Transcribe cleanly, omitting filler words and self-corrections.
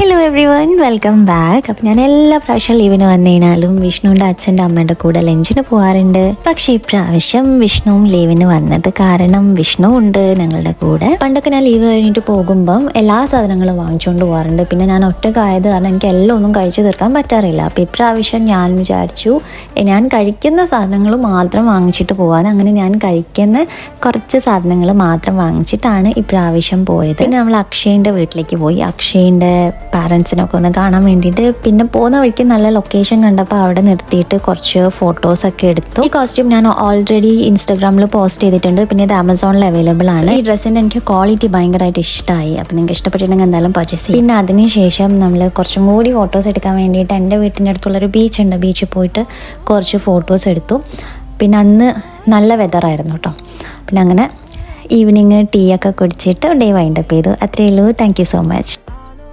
Hello every one, welcome back. അപ്പം ഞാൻ എല്ലാ പ്രാവശ്യം ലീവിന് വന്നു കഴിഞ്ഞാലും വിഷ്ണുവിൻ്റെ അച്ഛൻ്റെ അമ്മയുടെ കൂടെ ലഞ്ചിന് പോകാറുണ്ട്. പക്ഷേ ഇപ്രാവശ്യം വിഷ്ണുവും ലീവിന് വന്നത് കാരണം വിഷ്ണു ഉണ്ട് ഞങ്ങളുടെ കൂടെ. പണ്ടൊക്കെ ഞാൻ ലീവ് കഴിഞ്ഞിട്ട് പോകുമ്പം എല്ലാ സാധനങ്ങളും വാങ്ങിച്ചുകൊണ്ട് പോകാറുണ്ട്. പിന്നെ ഞാൻ ഒറ്റക്കായത് കാരണം എനിക്ക് എല്ലാം ഒന്നും കഴിച്ചു തീർക്കാൻ പറ്റാറില്ല. അപ്പം ഇപ്രാവശ്യം ഞാൻ വിചാരിച്ചു ഞാൻ കഴിക്കുന്ന സാധനങ്ങൾ മാത്രം വാങ്ങിച്ചിട്ട് പോകാൻ. അങ്ങനെ ഞാൻ കഴിക്കുന്ന കുറച്ച് സാധനങ്ങൾ മാത്രം വാങ്ങിച്ചിട്ടാണ് ഇപ്രാവശ്യം പോയത്. പിന്നെ നമ്മൾ അക്ഷയൻ്റെ വീട്ടിലേക്ക് പോയി. അക്ഷയൻ്റെ പാരൻസിനൊക്കെ ഒന്ന് കാണാൻ വേണ്ടിയിട്ട്. പിന്നെ പോകുന്ന വഴിക്ക് നല്ല ലൊക്കേഷൻ കണ്ടപ്പോൾ അവിടെ നിർത്തിയിട്ട് കുറച്ച് ഫോട്ടോസൊക്കെ എടുത്തു. ഈ കോസ്റ്റ്യൂം ഞാൻ ഓൾറെഡി ഇൻസ്റ്റാഗ്രാമിൽ പോസ്റ്റ് ചെയ്തിട്ടുണ്ട്. പിന്നെ ഇത് ആമസോണിൽ അവൈലബിൾ ആണ്. ഈ ഡ്രസ്സിൻ്റെ എനിക്ക് ക്വാളിറ്റി ഭയങ്കരമായിട്ട് ഇഷ്ടമായി. അപ്പം നിങ്ങൾക്ക് ഇഷ്ടപ്പെട്ടിട്ടുണ്ടെങ്കിൽ എന്തായാലും പർച്ചേസ് ചെയ്യും. പിന്നെ അതിനുശേഷം നമ്മൾ കുറച്ചും കൂടി ഫോട്ടോസ് എടുക്കാൻ വേണ്ടിയിട്ട് എൻ്റെ വീട്ടിൻ്റെ അടുത്തുള്ളൊരു ബീച്ചുണ്ട്, ബീച്ചിൽ പോയിട്ട് കുറച്ച് ഫോട്ടോസ് എടുത്തു. പിന്നെ അന്ന് നല്ല വെതറായിരുന്നു കേട്ടോ. പിന്നെ അങ്ങനെ ഈവനിങ് ടീ ഒക്കെ കുടിച്ചിട്ട് ഡേ വൈൻഡപ്പ് ചെയ്തു. അത്രയേ ഉള്ളൂ. Thank you so much.